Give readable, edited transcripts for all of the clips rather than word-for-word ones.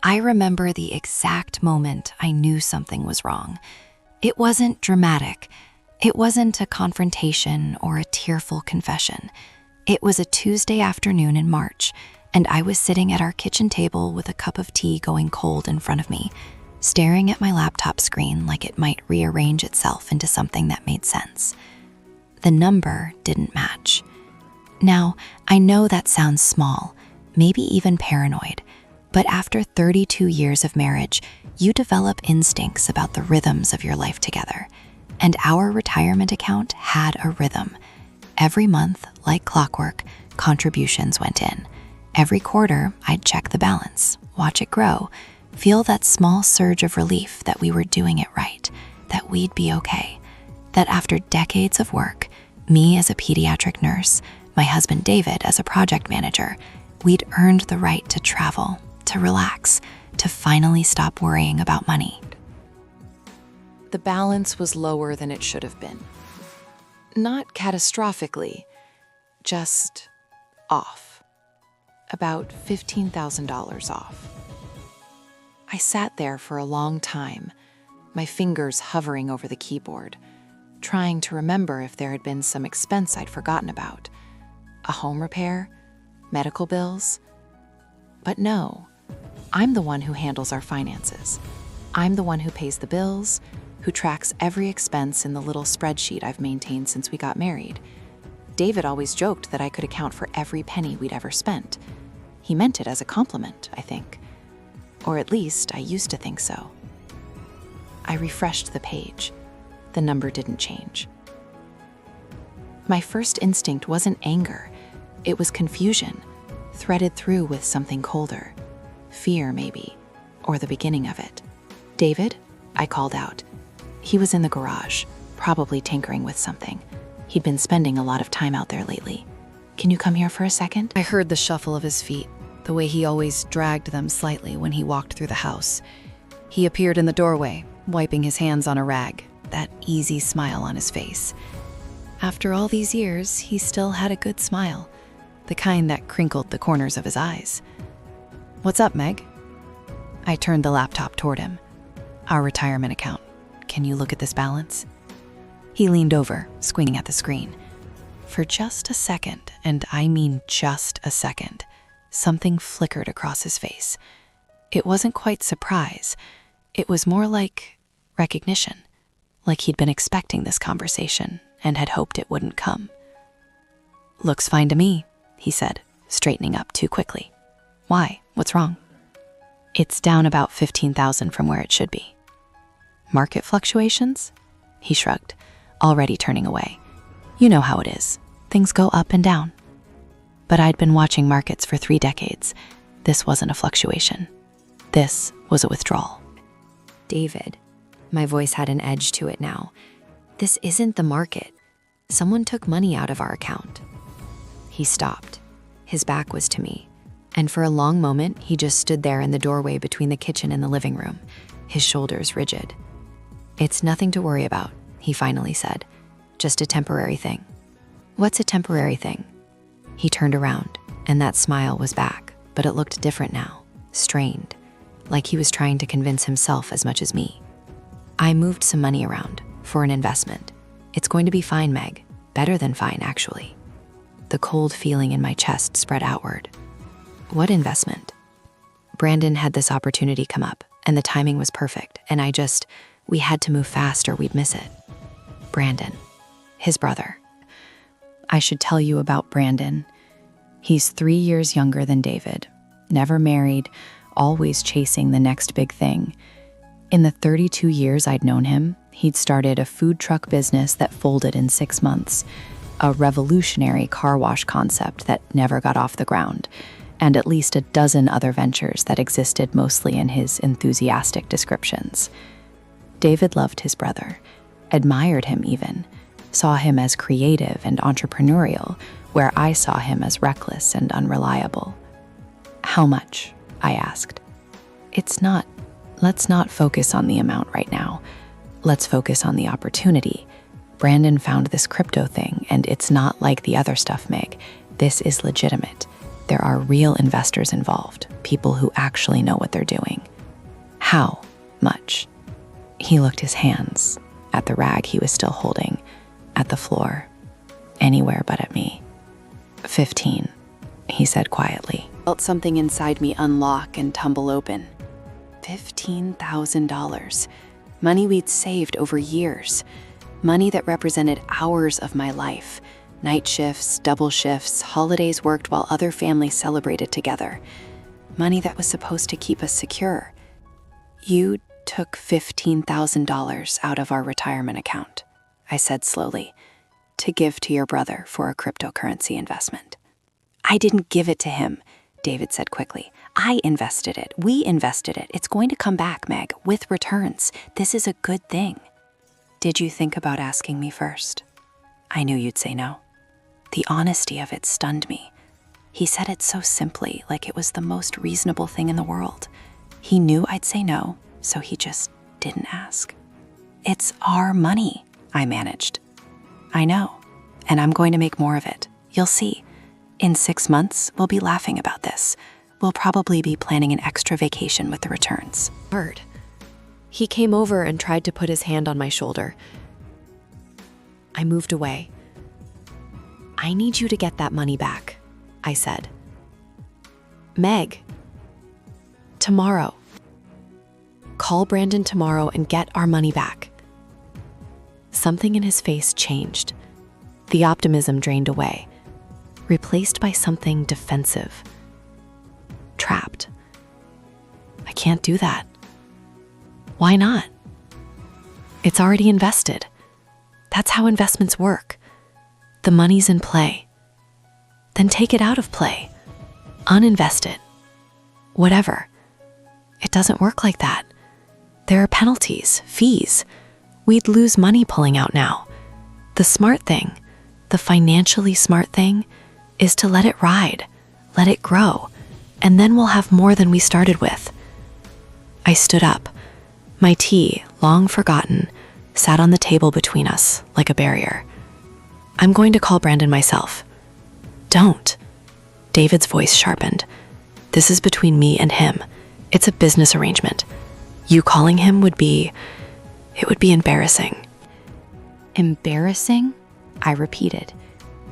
I remember the exact moment I knew something was wrong. It wasn't dramatic. It wasn't a confrontation or a tearful confession. It was a Tuesday afternoon in March, and I was sitting at our kitchen table with a cup of tea going cold in front of me, staring at my laptop screen like it might rearrange itself into something that made sense. The number didn't match. Now, I know that sounds small, maybe even paranoid, but after 32 years of marriage, you develop instincts about the rhythms of your life together. And our retirement account had a rhythm. Every month, like clockwork, contributions went in. Every quarter, I'd check the balance, watch it grow, feel that small surge of relief that we were doing it right, that we'd be okay, that after decades of work, me as a pediatric nurse, my husband David as a project manager, we'd earned the right to travel, to relax, to finally stop worrying about money. The balance was lower than it should have been. Not catastrophically, just off. About $15,000 off. I sat there for a long time, my fingers hovering over the keyboard, trying to remember if there had been some expense I'd forgotten about. A home repair? Medical bills? But no, I'm the one who handles our finances. I'm the one who pays the bills, who tracks every expense in the little spreadsheet I've maintained since we got married. David always joked that I could account for every penny we'd ever spent. He meant it as a compliment, I think. Or at least I used to think so. I refreshed the page. The number didn't change. My first instinct wasn't anger. It was confusion, threaded through with something colder. Fear, maybe, or the beginning of it. "David?" I called out. He was in the garage, probably tinkering with something. He'd been spending a lot of time out there lately. "Can you come here for a second?" I heard the shuffle of his feet, the way he always dragged them slightly when he walked through the house. He appeared in the doorway, wiping his hands on a rag, that easy smile on his face. After all these years, he still had a good smile, the kind that crinkled the corners of his eyes. "What's up, Meg?" I turned the laptop toward him. "Our retirement account. Can you look at this balance?" He leaned over, squinting at the screen. For just a second, and I mean just a second, something flickered across his face. It wasn't quite surprise. It was more like recognition, like he'd been expecting this conversation and had hoped it wouldn't come. "Looks fine to me," he said, straightening up too quickly. "Why? What's wrong?" "It's down about 15,000 from where it should be." "Market fluctuations?" He shrugged, already turning away. "You know how it is. Things go up and down." But I'd been watching markets for 3 decades. This wasn't a fluctuation. This was a withdrawal. "David," my voice had an edge to it now, "this isn't the market. Someone took money out of our account." He stopped. His back was to me, and for a long moment, he just stood there in the doorway between the kitchen and the living room, his shoulders rigid. "It's nothing to worry about," he finally said. "Just a temporary thing." "What's a temporary thing?" He turned around, and that smile was back, but it looked different now, strained, like he was trying to convince himself as much as me. "I moved some money around for an investment. It's going to be fine, Meg. Better than fine, actually." The cold feeling in my chest spread outward. "What investment?" "Brandon had this opportunity come up, and the timing was perfect, and we had to move fast or we'd miss it." Brandon, his brother. I should tell you about Brandon. He's 3 years younger than David, never married, always chasing the next big thing. In the 32 years I'd known him, he'd started a food truck business that folded in 6 months, a revolutionary car wash concept that never got off the ground, and at least a dozen other ventures that existed mostly in his enthusiastic descriptions. David loved his brother, admired him even, saw him as creative and entrepreneurial, where I saw him as reckless and unreliable. "How much?" I asked. Let's not focus on the amount right now. Let's focus on the opportunity. Brandon found this crypto thing, and it's not like the other stuff, Meg. This is legitimate. There are real investors involved, people who actually know what they're doing. How much? He looked his hands, at the rag he was still holding, at the floor, anywhere but at me. 15, he said quietly. Felt something inside me unlock and tumble open. $15,000. Money we'd saved over years. Money that represented hours of my life. Night shifts, double shifts, holidays worked while other families celebrated together. Money that was supposed to keep us secure. You took $15,000 out of our retirement account, I said slowly, to give to your brother for a cryptocurrency investment. I didn't give it to him, David said quickly. I invested it. We invested it. It's going to come back, Meg, with returns. This is a good thing. Did you think about asking me first? I knew you'd say no. The honesty of it stunned me. He said it so simply, like it was the most reasonable thing in the world. He knew I'd say no, so he just didn't ask. It's our money, I managed. I know, and I'm going to make more of it. You'll see. In 6 months, we'll be laughing about this. We'll probably be planning an extra vacation with the returns. Hard. He came over and tried to put his hand on my shoulder. I moved away. I need you to get that money back, I said. Meg, tomorrow. Call Brandon tomorrow and get our money back. Something in his face changed. The optimism drained away, replaced by something defensive. Trapped. I can't do that. Why not? It's already invested. That's how investments work. The money's in play. Then take it out of play. Uninvest it. Whatever. It doesn't work like that. There are penalties, fees. We'd lose money pulling out now. The smart thing, the financially smart thing, is to let it ride, let it grow, and then we'll have more than we started with. I stood up. My tea, long forgotten, sat on the table between us like a barrier. I'm going to call Brandon myself. Don't. David's voice sharpened. This is between me and him. It's a business arrangement. You calling him would be embarrassing. Embarrassing? I repeated.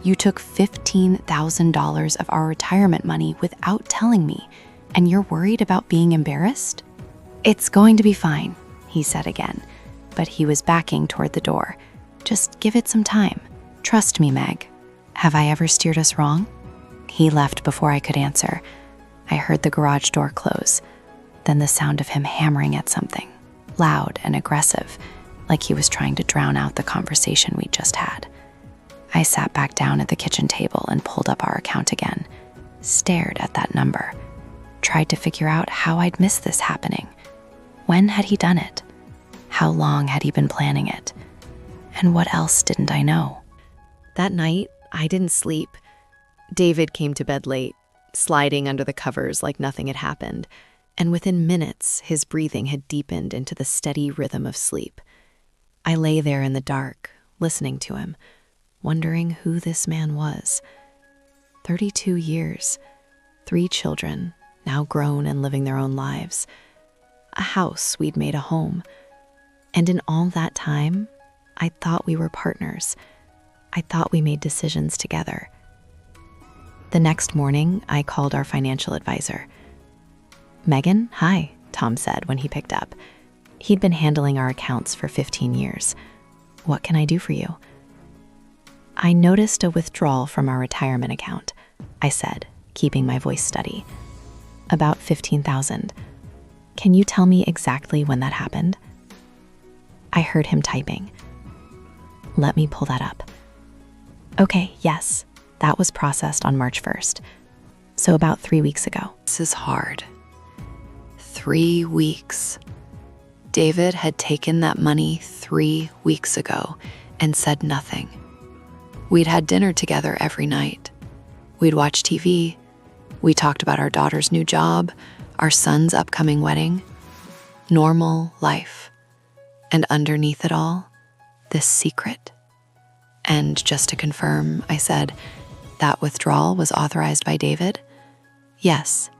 You took $15,000 of our retirement money without telling me, and you're worried about being embarrassed? It's going to be fine, he said again, but he was backing toward the door. Just give it some time. Trust me, Meg. Have I ever steered us wrong? He left before I could answer. I heard the garage door close, then the sound of him hammering at something, loud and aggressive, like he was trying to drown out the conversation we'd just had. I sat back down at the kitchen table and pulled up our account again, stared at that number, tried to figure out how I'd missed this happening. When had he done it? How long had he been planning it? And what else didn't I know? That night, I didn't sleep. David came to bed late, sliding under the covers like nothing had happened, and within minutes, his breathing had deepened into the steady rhythm of sleep. I lay there in the dark, listening to him, wondering who this man was. 32 years, 3 children, now grown and living their own lives. A house we'd made a home. And in all that time, I thought we were partners. I thought we made decisions together. The next morning, I called our financial advisor. Megan, hi, Tom said when he picked up. He'd been handling our accounts for 15 years. What can I do for you? I noticed a withdrawal from our retirement account, I said, keeping my voice steady. About $15,000. Can you tell me exactly when that happened? I heard him typing. Let me pull that up. Okay, yes, that was processed on March 1st. So about 3 weeks ago. This is hard. 3 weeks. David had taken that money 3 weeks ago and said nothing. We'd had dinner together every night. We'd watch TV. We talked about our daughter's new job, our son's upcoming wedding. Normal life. And underneath it all, this secret. And just to confirm, I said, that withdrawal was authorized by David? Yes.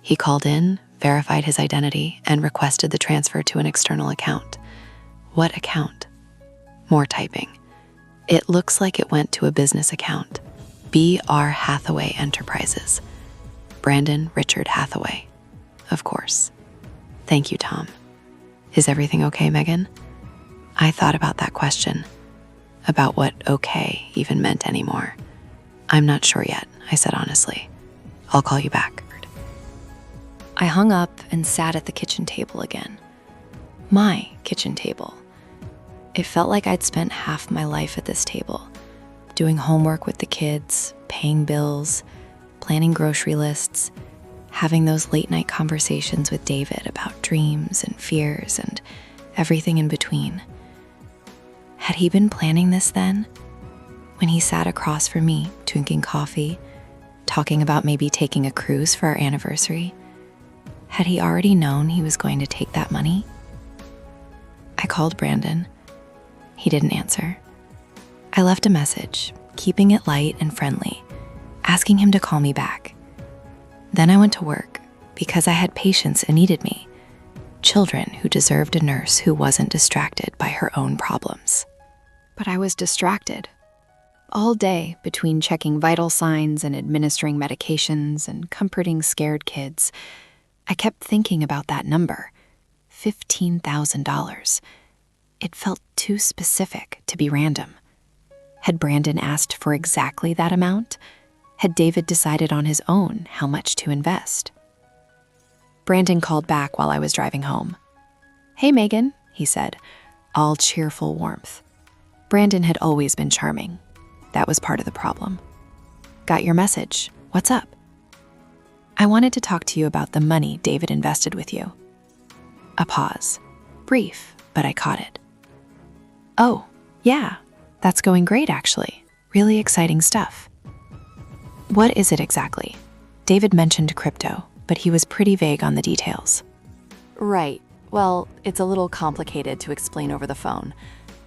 He called in, verified his identity, and requested the transfer to an external account. What account? More typing. It looks like it went to a business account. B.R. Hathaway Enterprises. Brandon Richard Hathaway. Of course. Thank you, Tom. Is everything okay, Megan? I thought about that question. About what okay even meant anymore. I'm not sure yet, I said honestly. I'll call you back. I hung up and sat at the kitchen table again. My kitchen table. It felt like I'd spent half my life at this table, doing homework with the kids, paying bills, planning grocery lists, having those late-night conversations with David about dreams and fears and everything in between. Had he been planning this then? When he sat across from me, drinking coffee, talking about maybe taking a cruise for our anniversary? Had he already known he was going to take that money? I called Brandon. He didn't answer. I left a message, keeping it light and friendly, asking him to call me back. Then I went to work because I had patients and needed me. Children who deserved a nurse who wasn't distracted by her own problems. But I was distracted. All day, between checking vital signs and administering medications and comforting scared kids, I kept thinking about that number, $15,000. It felt too specific to be random. Had Brandon asked for exactly that amount? Had David decided on his own how much to invest? Brandon called back while I was driving home. "Hey, Megan," he said, all cheerful warmth. Brandon had always been charming. That was part of the problem. "Got your message. What's up?" "I wanted to talk to you about the money David invested with you." A pause. Brief, but I caught it. "Oh, yeah, that's going great actually. Really exciting stuff." "What is it exactly?" David mentioned crypto, but he was pretty vague on the details. Right. Well, it's a little complicated to explain over the phone.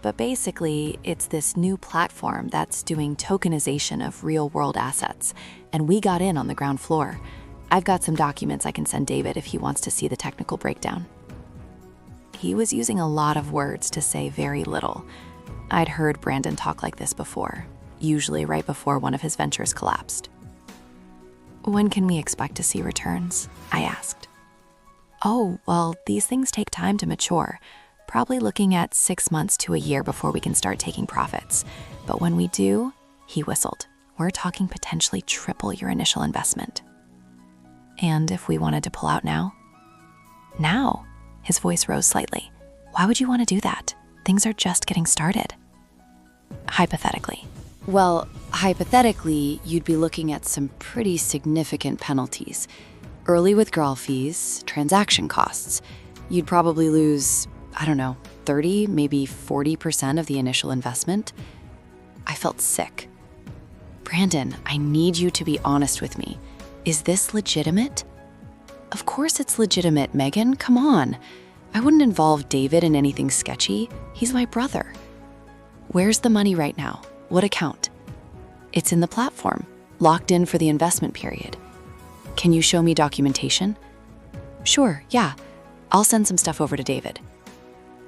But basically, it's this new platform that's doing tokenization of real-world assets, and we got in on the ground floor. I've got some documents I can send David if he wants to see the technical breakdown. He was using a lot of words to say very little. I'd heard Brandon talk like this before, usually right before one of his ventures collapsed. "When can we expect to see returns?" I asked. "Oh, well, these things take time to mature. Probably looking at 6 months to a year before we can start taking profits. But when we do," he whistled, "we're talking potentially triple your initial investment." "And if we wanted to pull out now?" "Now?" His voice rose slightly. "Why would you want to do that? Things are just getting started." "Hypothetically." "Well, hypothetically, you'd be looking at some pretty significant penalties. Early withdrawal fees, transaction costs. You'd probably lose, 30, maybe 40% of the initial investment." I felt sick. "Brandon, I need you to be honest with me. Is this legitimate?" "Of course it's legitimate, Megan. Come on. I wouldn't involve David in anything sketchy. He's my brother." "Where's the money right now? What account?" "It's in the platform, locked in for the investment period." "Can you show me documentation?" "Sure, yeah. I'll send some stuff over to David."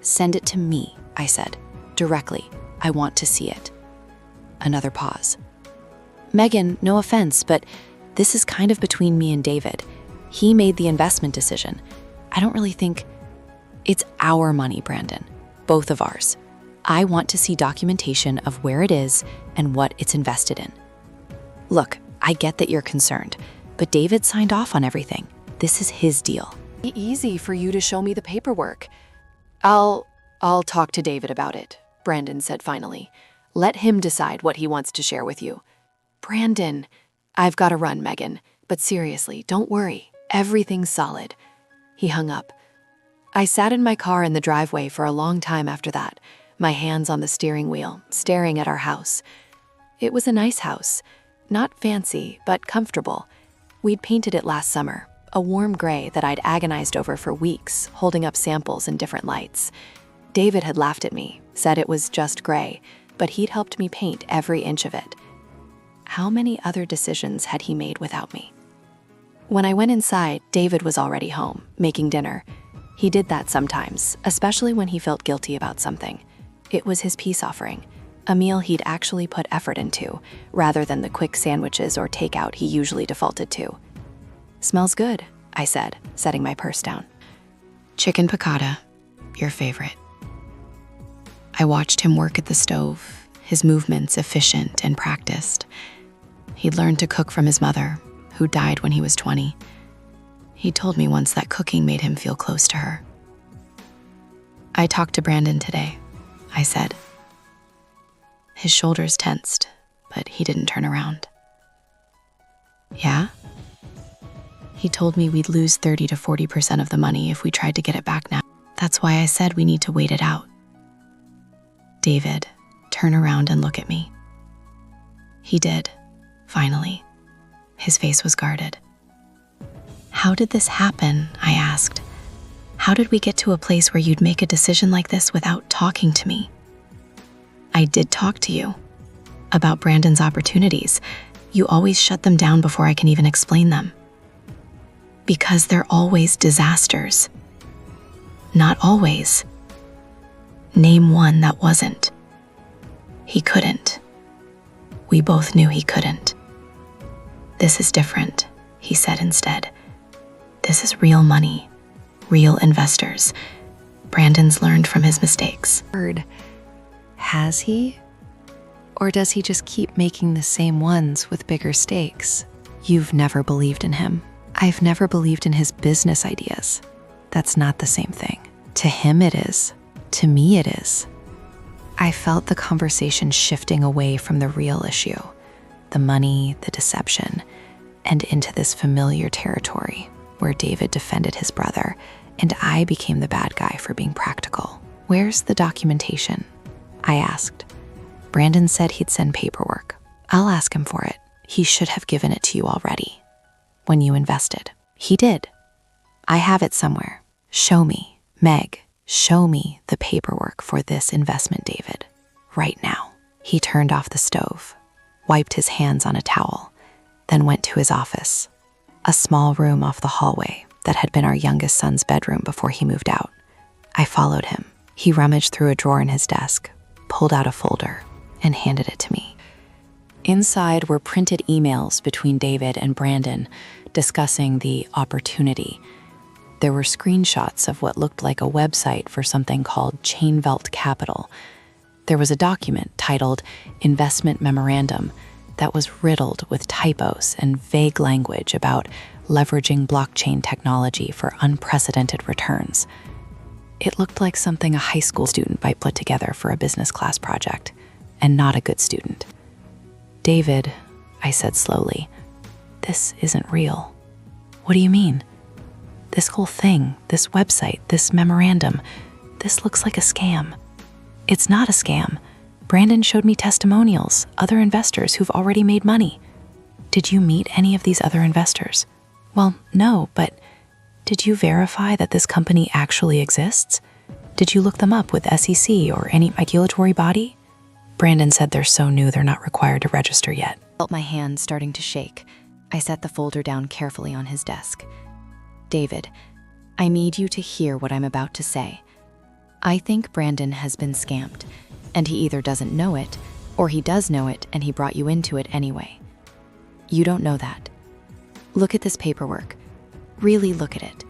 "Send it to me," I said, directly. "I want to see it." Another pause. "Megan, no offense, but this is kind of between me and David. He made the investment decision. I don't really think... It's our money, Brandon. Both of ours. I want to see documentation of where it is and what it's invested in." "Look, I get that you're concerned, but David signed off on everything. This is his deal." "Easy for you to show me the paperwork." I'll talk to David about it," Brandon said finally. "Let him decide what he wants to share with you." "Brandon, I've got to run, Megan. But seriously, don't worry. Everything's solid." He hung up. I sat in my car in the driveway for a long time after that, my hands on the steering wheel, staring at our house. It was a nice house. Not fancy, but comfortable. We'd painted it last summer, a warm gray that I'd agonized over for weeks, holding up samples in different lights. David had laughed at me, said it was just gray, but he'd helped me paint every inch of it. How many other decisions had he made without me? When I went inside, David was already home, making dinner. He did that sometimes, especially when he felt guilty about something. It was his peace offering, a meal he'd actually put effort into, rather than the quick sandwiches or takeout he usually defaulted to. "Smells good," I said, setting my purse down. Chicken piccata, your favorite. I watched him work at the stove, his movements efficient and practiced. He'd learned to cook from his mother, who died when he was 20. He told me once that cooking made him feel close to her. "I talked to Brandon today," I said. His shoulders tensed, but he didn't turn around. "Yeah?" He told me we'd lose 30 to 40% of the money if we tried to get it back now. That's why I said we need to wait it out. "David, turn around and look at me." He did, finally. His face was guarded. "How did this happen?" I asked. "How did we get to a place where you'd make a decision like this without talking to me?" "I did talk to you about Brandon's opportunities. You always shut them down before I can even explain them." "Because they're always disasters." "Not always." "Name one that wasn't." "He couldn't." We both knew he couldn't. "This is different," he said instead. "This is real money, real investors. Brandon's learned from his mistakes." Has he? Or does he just keep making the same ones with bigger stakes? You've never believed in him. I've never believed in his business ideas. That's not the same thing. To him it is. To me it is. I felt the conversation shifting away from the real issue, the money, the deception, and into this familiar territory where David defended his brother and I became the bad guy for being practical. "Where's the documentation?" I asked. Brandon said he'd send paperwork. I'll ask him for it. He should have given it to you already. When you invested. He did. I have it somewhere. Show me, Meg, show me the paperwork for this investment, David. Right now. He turned off the stove, wiped his hands on a towel, then went to his office, a small room off the hallway that had been our youngest son's bedroom before he moved out. I followed him. He rummaged through a drawer in his desk, pulled out a folder, and handed it to me. Inside were printed emails between David and Brandon discussing the opportunity. There were screenshots of what looked like a website for something called Chainvelt Capital. There was a document titled Investment Memorandum that was riddled with typos and vague language about leveraging blockchain technology for unprecedented returns. It looked like something a high school student might put together for a business class project, and not a good student. "David," I said slowly, "this isn't real." "What do you mean?" "This whole thing, this website, this memorandum, this looks like a scam." "It's not a scam. Brandon showed me testimonials, other investors who've already made money." "Did you meet any of these other investors?" "Well, no, but did you verify that this company actually exists? Did you look them up with SEC or any regulatory body?" Brandon said they're so new they're not required to register yet. I felt my hand starting to shake. I set the folder down carefully on his desk. "David, I need you to hear what I'm about to say. I think Brandon has been scammed, and he either doesn't know it, or he does know it and he brought you into it anyway. You don't know that. Look at this paperwork. Really look at it.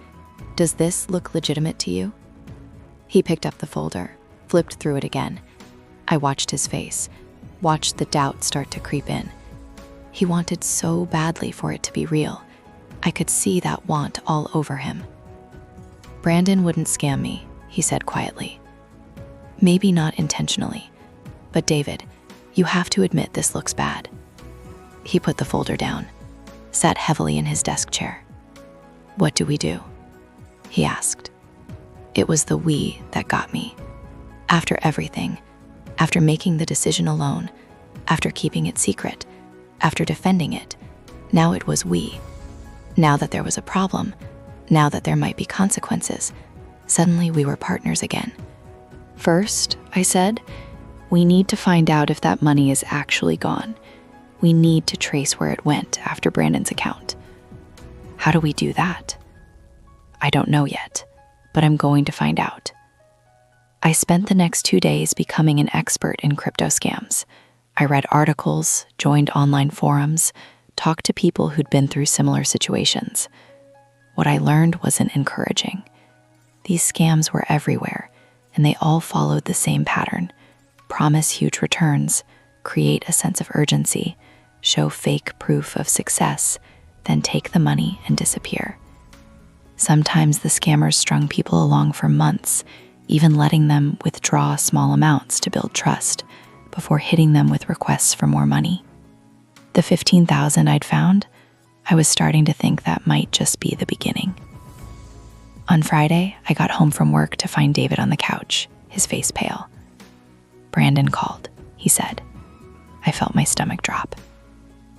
Does this look legitimate to you?" He picked up the folder, flipped through it again. I watched his face, watched the doubt start to creep in. He wanted so badly for it to be real. I could see that want all over him. "Brandon wouldn't scam me," he said quietly. "Maybe not intentionally, but David, you have to admit this looks bad." He put the folder down, sat heavily in his desk chair. "What do we do?" he asked. It was the "we" that got me. After everything, after making the decision alone, after keeping it secret, after defending it, now it was "we." Now that there was a problem, now that there might be consequences, suddenly we were partners again. "First," I said, "we need to find out if that money is actually gone. We need to trace where it went after Brandon's account." How do we do that? I don't know yet, but I'm going to find out. I spent the next 2 days becoming an expert in crypto scams. I read articles, joined online forums, talked to people who'd been through similar situations. What I learned wasn't encouraging. These scams were everywhere, and they all followed the same pattern: promise huge returns, create a sense of urgency, show fake proof of success, then take the money and disappear. Sometimes the scammers strung people along for months, even letting them withdraw small amounts to build trust before hitting them with requests for more money. The $15,000 I'd found, I was starting to think that might just be the beginning. On Friday, I got home from work to find David on the couch, his face pale. "Brandon called," he said. I felt my stomach drop.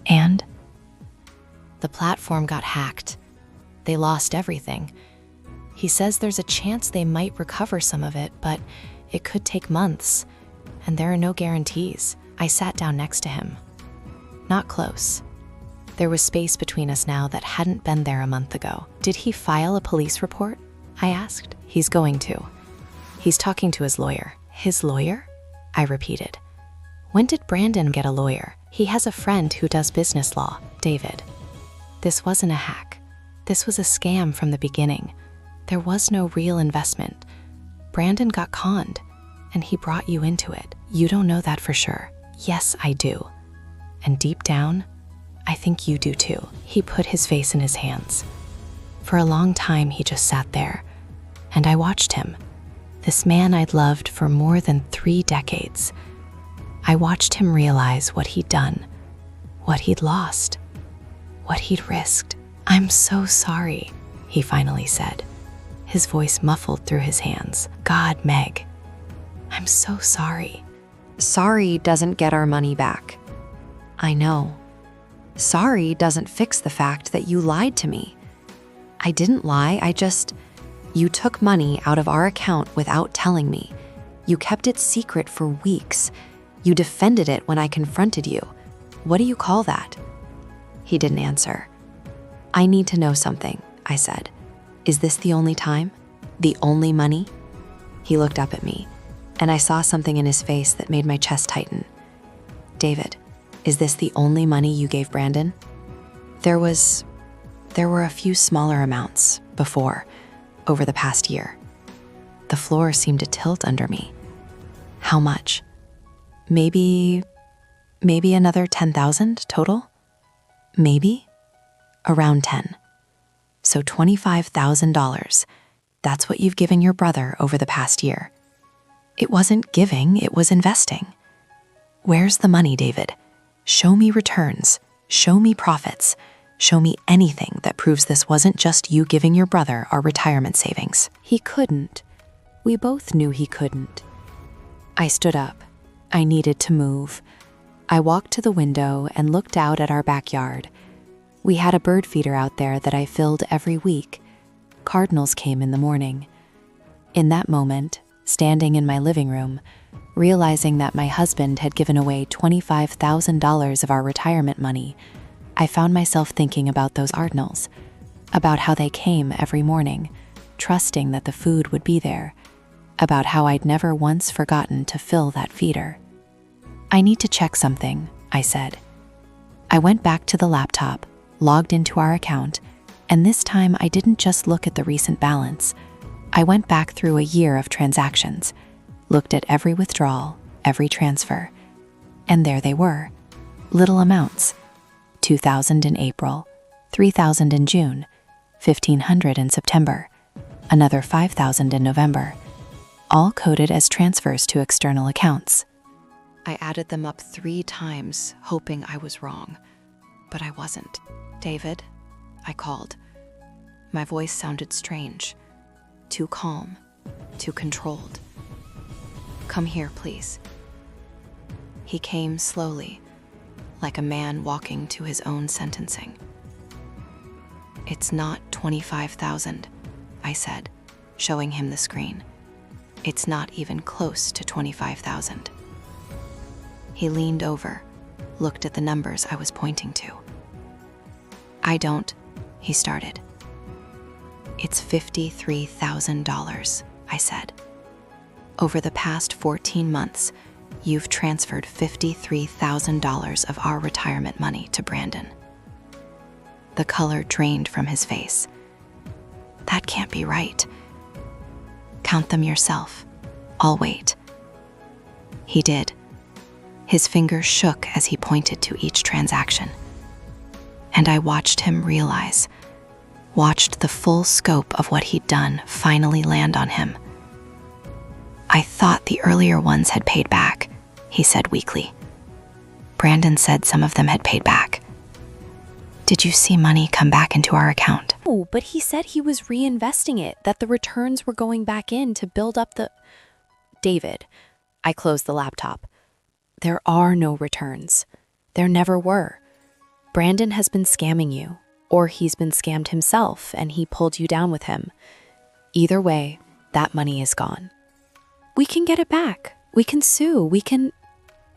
"And?" The platform got hacked. They lost everything. He says there's a chance they might recover some of it, but it could take months, and there are no guarantees. I sat down next to him. Not close. There was space between us now that hadn't been there a month ago. "Did he file a police report?" I asked. "He's going to. He's talking to his lawyer." "His lawyer?" I repeated. "When did Brandon get a lawyer? He has a friend who does business law." "David, this wasn't a hack. This was a scam from the beginning. There was no real investment. Brandon got conned, and he brought you into it. You don't know that for sure." "Yes, I do. And deep down, I think you do too." He put his face in his hands. For a long time, he just sat there, and I watched him. This man I'd loved for more than 3 decades. I watched him realize what he'd done, what he'd lost, what he'd risked. "I'm so sorry," he finally said, his voice muffled through his hands. "God, Meg, I'm so sorry." Sorry doesn't get our money back. I know. Sorry doesn't fix the fact that you lied to me. I didn't lie, you took money out of our account without telling me. You kept it secret for weeks. You defended it when I confronted you. What do you call that? He didn't answer. "I need to know something," I said. "Is this the only time? The only money?" He looked up at me, and I saw something in his face that made my chest tighten. "David, is this the only money you gave Brandon?" There were a few smaller amounts before, over the past year. The floor seemed to tilt under me. "How much?" Maybe another 10,000 total? Maybe? Around 10. So $25,000. That's what you've given your brother over the past year. It wasn't giving, it was investing. Where's the money, David? Show me returns. Show me profits. Show me anything that proves this wasn't just you giving your brother our retirement savings. He couldn't. We both knew he couldn't. I stood up. I needed to move. I walked to the window and looked out at our backyard. We had a bird feeder out there that I filled every week. Cardinals came in the morning. In that moment, standing in my living room, realizing that my husband had given away $25,000 of our retirement money, I found myself thinking about those cardinals, about how they came every morning, trusting that the food would be there, about how I'd never once forgotten to fill that feeder. "I need to check something," I said. I went back to the laptop, logged into our account, and this time I didn't just look at the recent balance. I went back through a year of transactions, looked at every withdrawal, every transfer, and there they were, little amounts. $2,000 in April, $3,000 in June, $1,500 in September, another $5,000 in November, all coded as transfers to external accounts. I added them up 3 times, hoping I was wrong, but I wasn't. "David?" I called. My voice sounded strange, too calm, too controlled. "Come here, please." He came slowly, like a man walking to his own sentencing. "It's not 25,000, I said, showing him the screen. "It's not even close to 25,000. He leaned over, looked at the numbers I was pointing to. "I don't," he started. It's $53,000, I said. Over the past 14 months, you've transferred $53,000 of our retirement money to Brandon. The color drained from his face. That can't be right. Count them yourself. I'll wait. He did. His fingers shook as he pointed to each transaction. And I watched him realize, watched the full scope of what he'd done finally land on him. I thought the earlier ones had paid back, he said weakly. Brandon said some of them had paid back. Did you see money come back into our account? Oh, but he said he was reinvesting it, that the returns were going back in to build up the... David, I closed the laptop. There are no returns. There never were. Brandon has been scamming you, or he's been scammed himself and he pulled you down with him. Either way, that money is gone. We can get it back. We can sue. We can...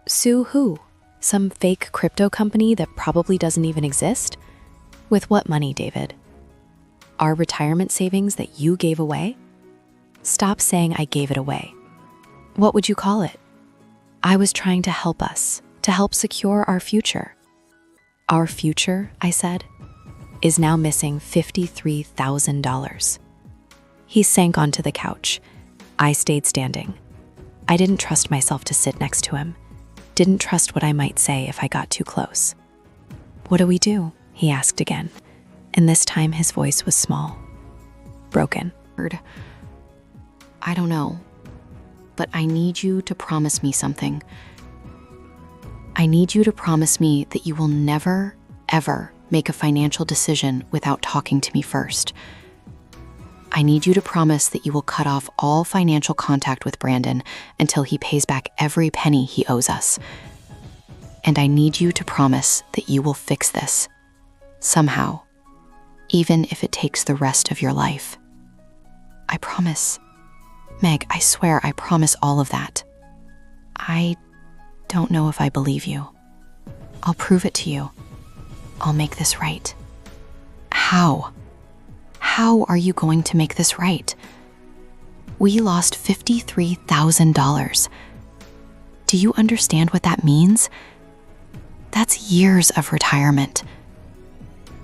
Sue who? Some fake crypto company that probably doesn't even exist? With what money, David? Our retirement savings that you gave away? Stop saying I gave it away. What would you call it? I was trying to help us, to help secure our future. Our future, I said, is now missing $53,000. He sank onto the couch. I stayed standing. I didn't trust myself to sit next to him. Didn't trust what I might say if I got too close. What do we do? He asked again, and this time his voice was small, broken. I don't know, but I need you to promise me something. I need you to promise me that you will never, ever make a financial decision without talking to me first. I need you to promise that you will cut off all financial contact with Brandon until he pays back every penny he owes us. And I need you to promise that you will fix this, somehow, even if it takes the rest of your life. I promise. Meg, I swear I promise all of that. I don't know if I believe you. I'll prove it to you. I'll make this right. How? How are you going to make this right? We lost $53,000. Do you understand what that means? That's years of retirement.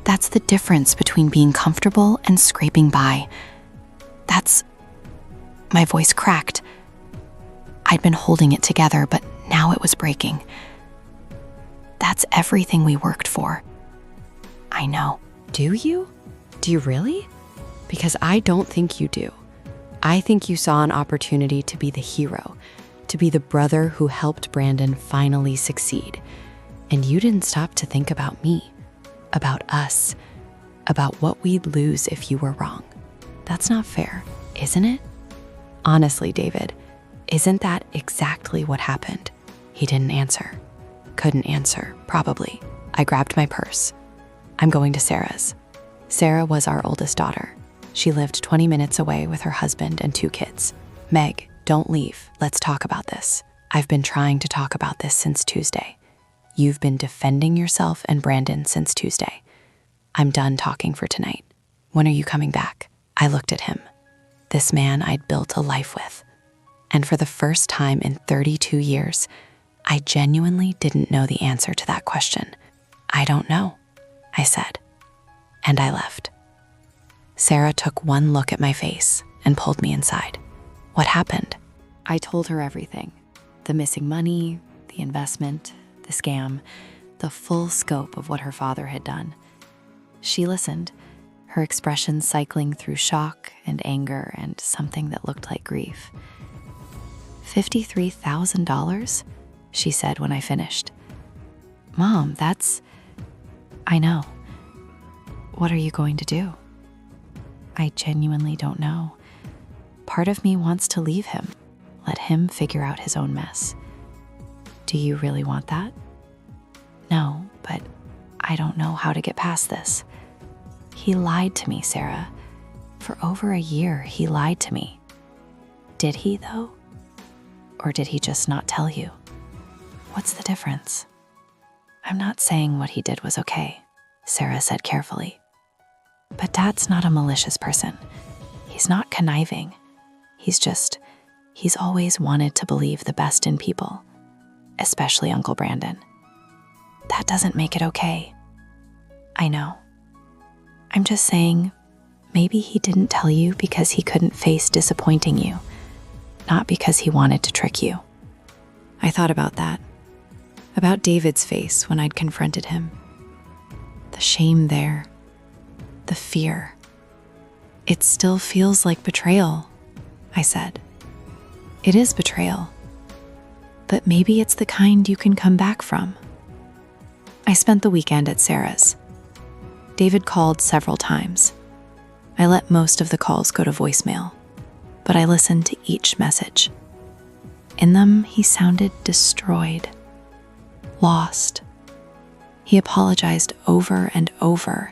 That's the difference between being comfortable and scraping by. My voice cracked. I'd been holding it together, but now it was breaking. That's everything we worked for. I know. Do you? Do you really? Because I don't think you do. I think you saw an opportunity to be the hero, to be the brother who helped Brandon finally succeed. And you didn't stop to think about me, about us, about what we'd lose if you were wrong. That's not fair, isn't it? Honestly, David, isn't that exactly what happened? He didn't answer. Couldn't answer, probably. I grabbed my purse. I'm going to Sarah's. Sarah was our oldest daughter. She lived 20 minutes away with her husband and 2 kids. Meg, don't leave. Let's talk about this. I've been trying to talk about this since Tuesday. You've been defending yourself and Brandon since Tuesday. I'm done talking for tonight. When are you coming back? I looked at him. This man I'd built a life with. And for the first time in 32 years, I genuinely didn't know the answer to that question. I don't know, I said. And I left. Sarah took one look at my face and pulled me inside. What happened? I told her everything. The missing money, the investment, the scam, the full scope of what her father had done. She listened, her expression cycling through shock and anger and something that looked like grief. $53,000? She said when I finished. Mom, I know. What are you going to do? I genuinely don't know. Part of me wants to leave him, let him figure out his own mess. Do you really want that? No, but I don't know how to get past this. He lied to me, Sarah. For over a year, he lied to me. Did he, though? Or did he just not tell you? What's the difference? I'm not saying what he did was okay, Sarah said carefully. But Dad's not a malicious person. He's not conniving. He's always wanted to believe the best in people, especially Uncle Brandon. That doesn't make it okay. I know. I'm just saying, maybe he didn't tell you because he couldn't face disappointing you, not because he wanted to trick you. I thought about that. About David's face when I'd confronted him. The shame there. The fear. It still feels like betrayal, I said. It is betrayal. But maybe it's the kind you can come back from. I spent the weekend at Sarah's. David called several times. I let most of the calls go to voicemail, but I listened to each message. In them, he sounded destroyed, lost. He apologized over and over,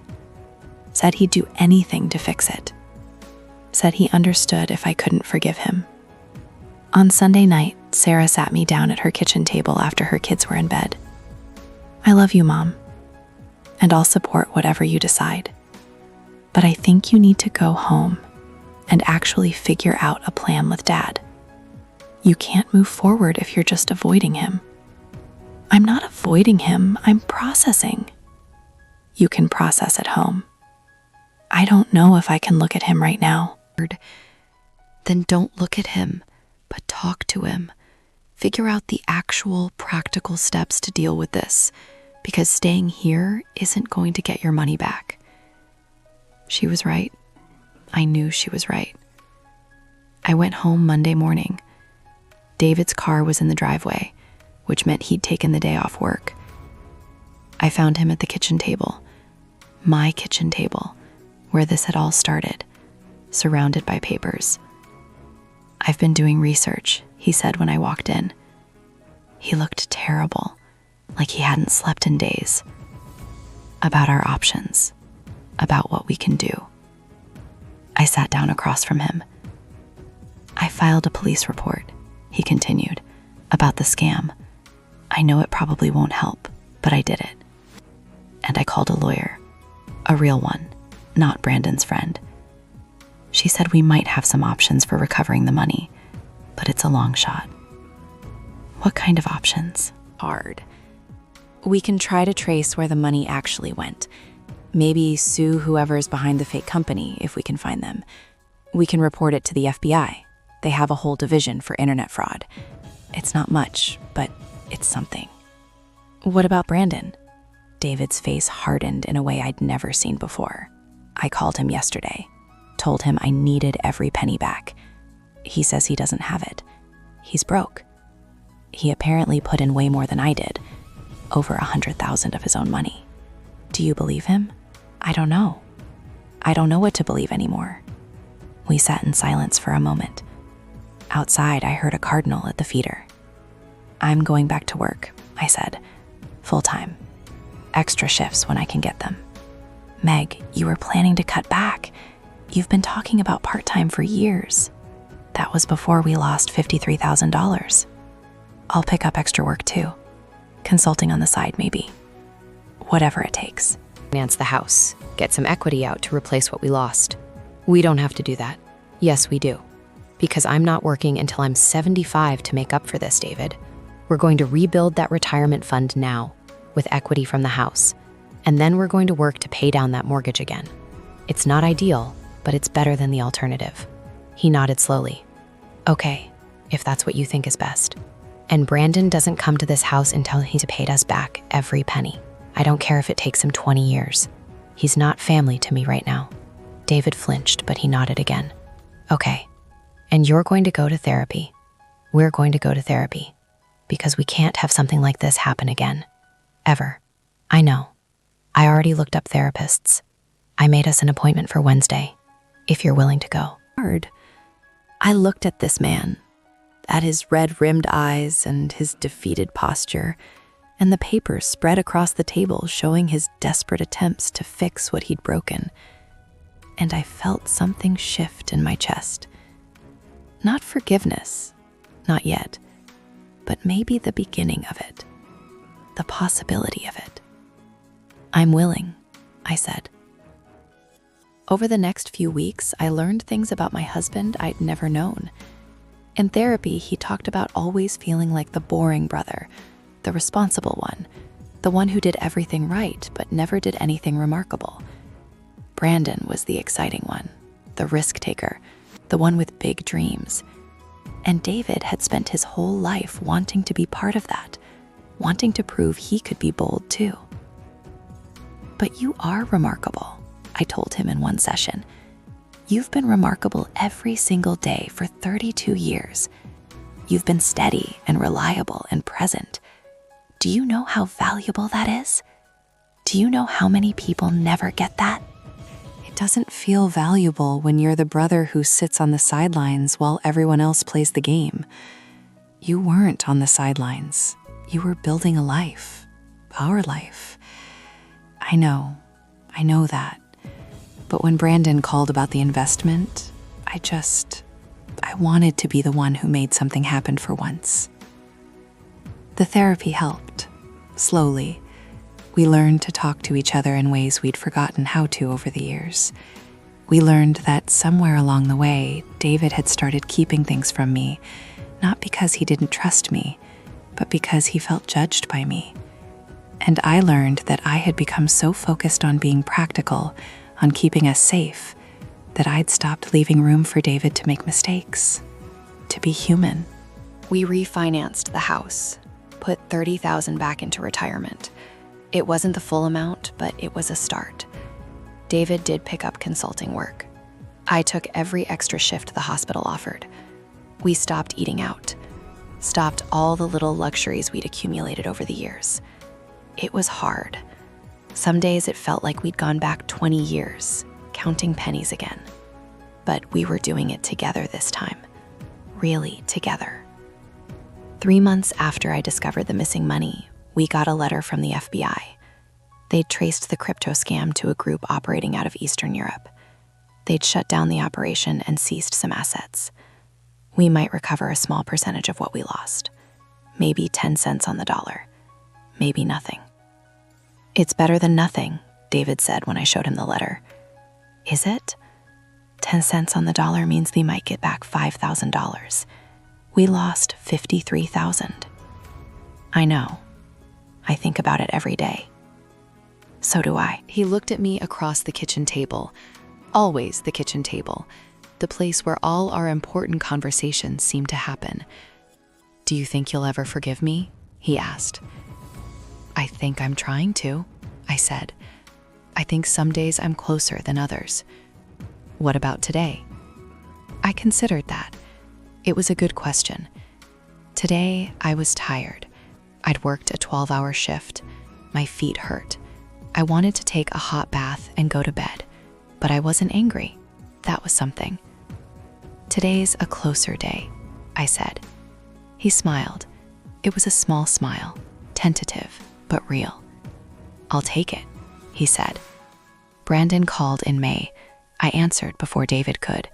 said he'd do anything to fix it, said he understood if I couldn't forgive him. On Sunday night, Sarah sat me down at her kitchen table after her kids were in bed. I love you, Mom, and I'll support whatever you decide. But I think you need to go home and actually figure out a plan with Dad. You can't move forward if you're just avoiding him. I'm not avoiding him, I'm processing. You can process at home. I don't know if I can look at him right now. Then don't look at him, but talk to him. Figure out the actual practical steps to deal with this, because staying here isn't going to get your money back. She was right. I knew she was right. I went home Monday morning. David's car was in the driveway, which meant he'd taken the day off work. I found him at the kitchen table, my kitchen table, where this had all started, surrounded by papers. I've been doing research, he said when I walked in. He looked terrible, like he hadn't slept in days. About our options, about what we can do. I sat down across from him. I filed a police report, he continued, about the scam. I know it probably won't help, but I did it. And I called a lawyer, a real one, not Brandon's friend. She said we might have some options for recovering the money, but it's a long shot. What kind of options? Hard. We can try to trace where the money actually went. Maybe sue whoever's behind the fake company if we can find them. We can report it to the FBI. They have a whole division for internet fraud. It's not much, but it's something. What about Brandon? David's face hardened in a way I'd never seen before. I called him yesterday, told him I needed every penny back. He says he doesn't have it. He's broke. He apparently put in way more than I did, over $100,000 of his own money. Do you believe him? I don't know. I don't know what to believe anymore. We sat in silence for a moment. Outside, I heard a cardinal at the feeder. I'm going back to work, I said, full-time. Extra shifts when I can get them. Meg, you were planning to cut back. You've been talking about part-time for years. That was before we lost $53,000. I'll pick up extra work too. Consulting on the side, maybe. Whatever it takes. Finance the house, get some equity out to replace what we lost. We don't have to do that. Yes, we do. Because I'm not working until I'm 75 to make up for this, David. We're going to rebuild that retirement fund now, with equity from the house, and then we're going to work to pay down that mortgage again. It's not ideal, but it's better than the alternative. He nodded slowly. Okay, if that's what you think is best. And Brandon doesn't come to this house until he's paid us back every penny. I don't care if it takes him 20 years. He's not family to me right now. David flinched, but he nodded again. Okay, and you're going to go to therapy. We're going to go to therapy, because we can't have something like this happen again. Ever. I know. I already looked up therapists. I made us an appointment for Wednesday, if you're willing to go. Hard. I looked at this man, at his red-rimmed eyes and his defeated posture, and the papers spread across the table showing his desperate attempts to fix what he'd broken. And I felt something shift in my chest. Not forgiveness, not yet, but maybe the beginning of it, the possibility of it. I'm willing, I said. Over the next few weeks, I learned things about my husband I'd never known. In therapy, he talked about always feeling like the boring brother, the responsible one, the one who did everything right but never did anything remarkable. Brandon was the exciting one, the risk taker, the one with big dreams. And David had spent his whole life wanting to be part of that, wanting to prove he could be bold too. "But you are remarkable," I told him in one session. "You've been remarkable every single day for 32 years. You've been steady and reliable and present. Do you know how valuable that is? Do you know how many people never get that?" It doesn't feel valuable when you're the brother who sits on the sidelines while everyone else plays the game. You weren't on the sidelines. You were building a life, our life. I know that. But when Brandon called about the investment, I wanted to be the one who made something happen for once. The therapy helped, slowly. We learned to talk to each other in ways we'd forgotten how to over the years. We learned that somewhere along the way, David had started keeping things from me, not because he didn't trust me, but because he felt judged by me. And I learned that I had become so focused on being practical, on keeping us safe, that I'd stopped leaving room for David to make mistakes, to be human. We refinanced the house, put $30,000 back into retirement. It wasn't the full amount, but it was a start. David did pick up consulting work. I took every extra shift the hospital offered. We stopped eating out, stopped all the little luxuries we'd accumulated over the years. It was hard. Some days it felt like we'd gone back 20 years, counting pennies again. But we were doing it together this time. Really together. 3 months after I discovered the missing money, we got a letter from the FBI. They'd traced the crypto scam to a group operating out of Eastern Europe. They'd shut down the operation and seized some assets. We might recover a small percentage of what we lost. Maybe 10 cents on the dollar. Maybe nothing. "It's better than nothing," David said when I showed him the letter. "Is it? 10 cents on the dollar means we might get back $5,000. We lost $53,000. I know. I think about it every day. So do I." He looked at me across the kitchen table, always the kitchen table, the place where all our important conversations seemed to happen. "Do you think you'll ever forgive me?" he asked. "I think I'm trying to," I said. "I think some days I'm closer than others." "What about today?" I considered that. It was a good question. Today, I was tired. I'd worked a 12-hour shift. My feet hurt. I wanted to take a hot bath and go to bed, but I wasn't angry. That was something. "Today's a closer day," I said. He smiled. It was a small smile, tentative, but real. "I'll take it," he said. Brandon called in May. I answered before David could.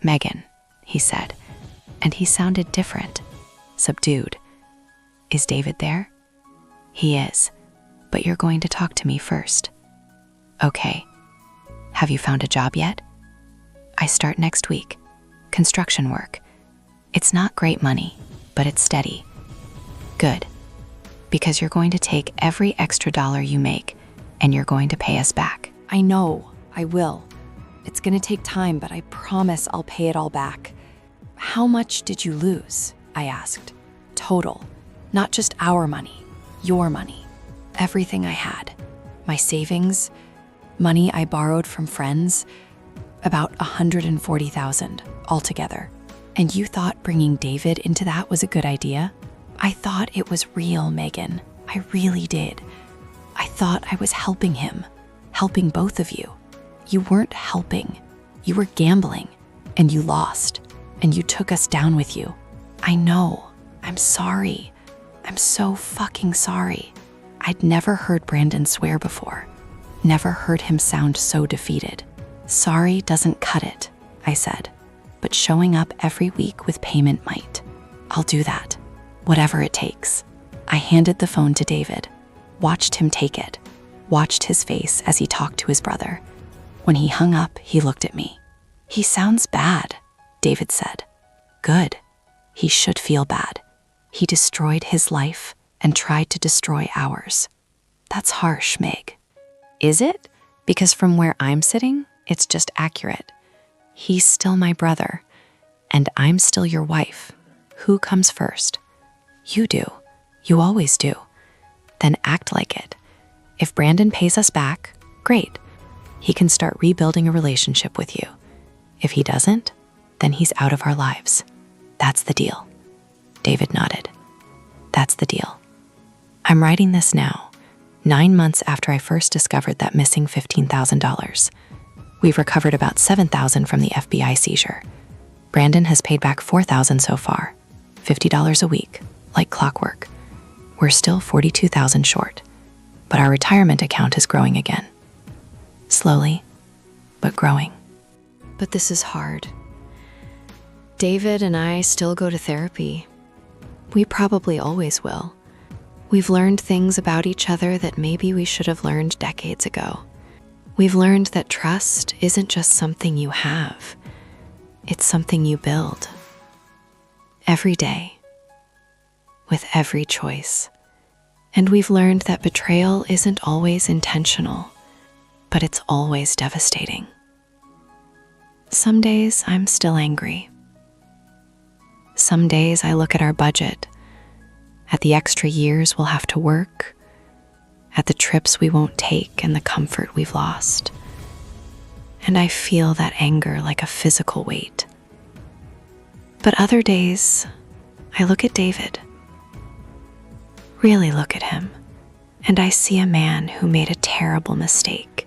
"Megan," he said, and he sounded different, subdued. "Is David there?" "He is, but you're going to talk to me first." "Okay. Have you found a job yet?" "I start next week. Construction work. It's not great money, but it's steady." "Good. Because you're going to take every extra dollar you make, and you're going to pay us back." I know, I will. It's gonna take time, but I promise I'll pay it all back. "How much did you lose?" I asked. "Total. Not just our money, your money. Everything I had. My savings, money I borrowed from friends, about $140,000 altogether. And you thought bringing David into that was a good idea?" "I thought it was real, Megan. I really did. I thought I was helping him, helping both of you. You weren't helping. You were gambling, and you lost, and you took us down with you. I know. I'm sorry. I'm so fucking sorry." I'd never heard Brandon swear before. Never heard him sound so defeated. "Sorry doesn't cut it," I said. "But showing up every week with payment might. I'll do that. Whatever it takes." I handed the phone to David, watched him take it, watched his face as he talked to his brother. When he hung up, he looked at me. "He sounds bad," David said. "Good. He should feel bad. He destroyed his life and tried to destroy ours." "That's harsh, Meg." "Is it? Because from where I'm sitting, it's just accurate. He's still my brother, and I'm still your wife. Who comes first?" "You do. You always do." "Then act like it. If Brandon pays us back, great. He can start rebuilding a relationship with you. If he doesn't, then he's out of our lives. That's the deal." David nodded. "That's the deal." I'm writing this now, 9 months after I first discovered that missing $15,000. We've recovered about $7,000 from the FBI seizure. Brandon has paid back $4,000 so far, $50 a week, like clockwork. We're still $42,000 short, but our retirement account is growing again. Slowly, but growing. But this is hard. David and I still go to therapy. We probably always will. We've learned things about each other that maybe we should have learned decades ago. We've learned that trust isn't just something you have. It's something you build. Every day. With every choice. And we've learned that betrayal isn't always intentional, but it's always devastating. Some days I'm still angry. Some days I look at our budget, at the extra years we'll have to work, at the trips we won't take and the comfort we've lost. And I feel that anger like a physical weight. But other days, I look at David, really look at him, and I see a man who made a terrible mistake,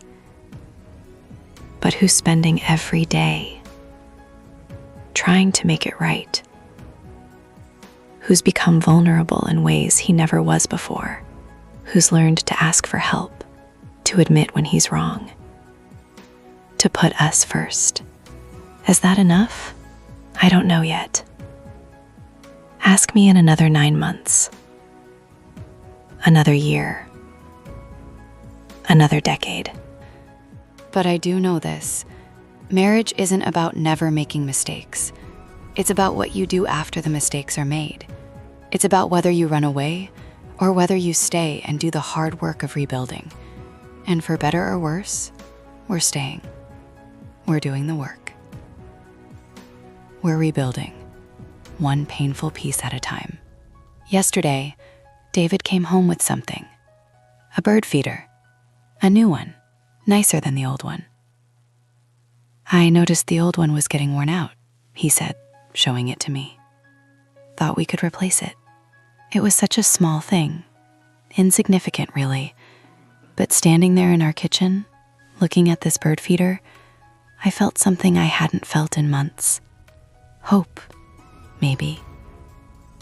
but who's spending every day trying to make it right, who's become vulnerable in ways he never was before, who's learned to ask for help, to admit when he's wrong, to put us first. Is that enough? I don't know yet. Ask me in another 9 months, another year, another decade. But I do know this. Marriage isn't about never making mistakes. It's about what you do after the mistakes are made. It's about whether you run away or whether you stay and do the hard work of rebuilding. And for better or worse, we're staying. We're doing the work. We're rebuilding, one painful piece at a time. Yesterday, David came home with something. A bird feeder. A new one, nicer than the old one. "I noticed the old one was getting worn out," he said, showing it to me. "Thought we could replace it." It was such a small thing, insignificant really, but standing there in our kitchen, looking at this bird feeder, I felt something I hadn't felt in months. Hope, maybe,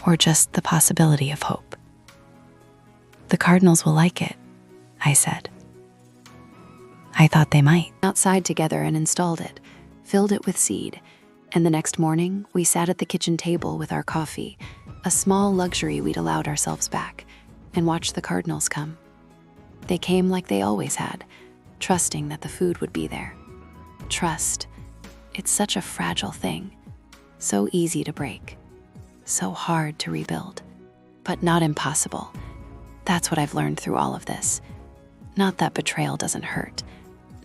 or just the possibility of hope. "The Cardinals will like it," I said. I thought they might. Outside together and installed it, filled it with seed, and the next morning we sat at the kitchen table with our coffee, a small luxury we'd allowed ourselves back, and watched the Cardinals come. They came like they always had, trusting that the food would be there. Trust, it's such a fragile thing, so easy to break, so hard to rebuild, but not impossible. That's what I've learned through all of this. Not that betrayal doesn't hurt,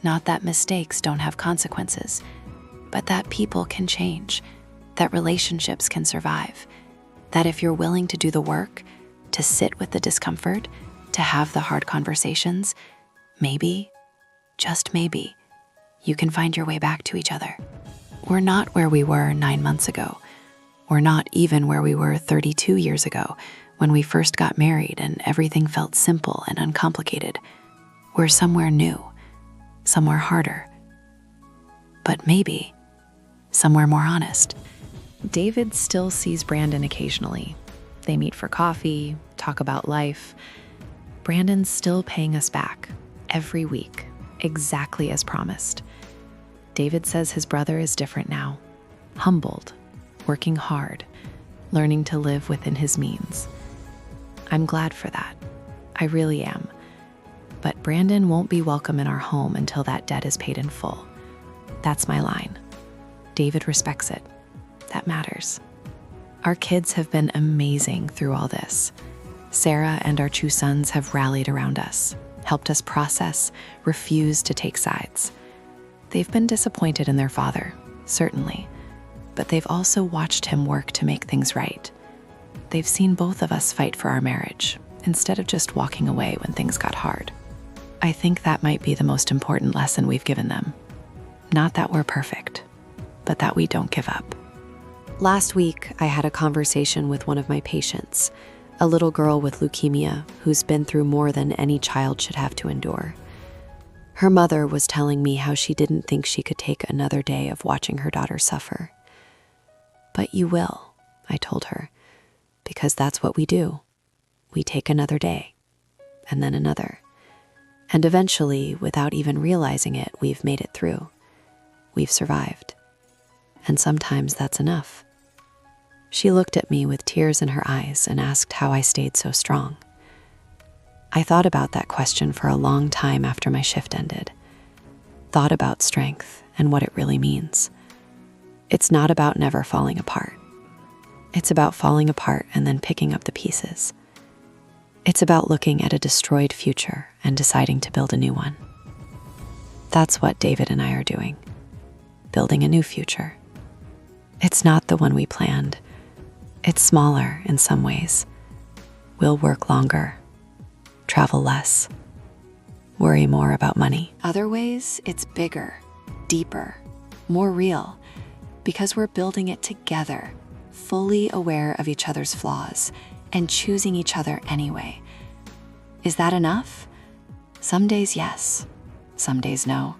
not that mistakes don't have consequences, but that people can change, that relationships can survive, that if you're willing to do the work, to sit with the discomfort, to have the hard conversations, maybe, just maybe, you can find your way back to each other. We're not where we were 9 months ago. We're not even where we were 32 years ago when we first got married and everything felt simple and uncomplicated. We're somewhere new, somewhere harder, but maybe somewhere more honest. David still sees Brandon occasionally. They meet for coffee, talk about life. Brandon's still paying us back every week, exactly as promised. David says his brother is different now, humbled, working hard, learning to live within his means. I'm glad for that. I really am. but Brandon won't be welcome in our home until that debt is paid in full. That's my line. David respects it. That matters. Our kids have been amazing through all this. Sarah and our 2 sons have rallied around us, helped us process, refused to take sides. They've been disappointed in their father, certainly, but they've also watched him work to make things right. They've seen both of us fight for our marriage, instead of just walking away when things got hard. I think that might be the most important lesson we've given them. Not that we're perfect, but that we don't give up. Last week, I had a conversation with one of my patients, a little girl with leukemia who's been through more than any child should have to endure. Her mother was telling me how she didn't think she could take another day of watching her daughter suffer. But you will, I told her, because that's what we do. We take another day, and then another. And eventually, without even realizing it, we've made it through. We've survived. And sometimes that's enough. She looked at me with tears in her eyes and asked how I stayed so strong. I thought about that question for a long time after my shift ended. Thought about strength and what it really means. It's not about never falling apart. It's about falling apart and then picking up the pieces. It's about looking at a destroyed future and deciding to build a new one. That's what David and I are doing. Building a new future. It's not the one we planned. It's smaller in some ways. We'll work longer, travel less, worry more about money. Other ways, it's bigger, deeper, more real, because we're building it together, fully aware of each other's flaws and choosing each other anyway. Is that enough? Some days, yes. Some days, no.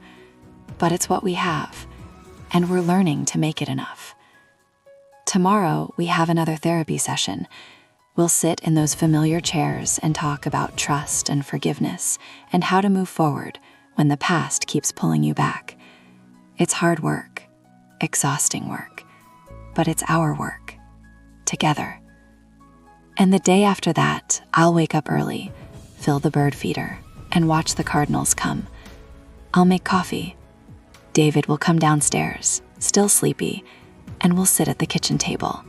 But it's what we have, and we're learning to make it enough. Tomorrow, we have another therapy session. We'll sit in those familiar chairs and talk about trust and forgiveness and how to move forward when the past keeps pulling you back. It's hard work, exhausting work, but it's our work, together. And the day after that, I'll wake up early, fill the bird feeder, and watch the cardinals come. I'll make coffee. David will come downstairs, still sleepy, and we'll sit at the kitchen table,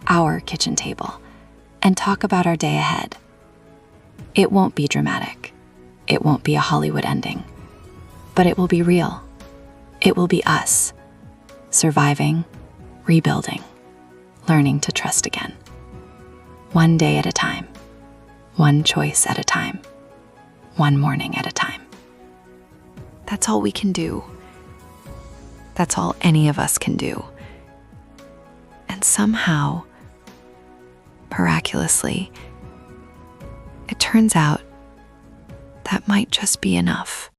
our kitchen table, and talk about our day ahead. It won't be dramatic. It won't be a Hollywood ending. But it will be real. It will be us, surviving, rebuilding, learning to trust again. One day at a time, one choice at a time, one morning at a time. That's all we can do. That's all any of us can do. And somehow, miraculously, it turns out that might just be enough.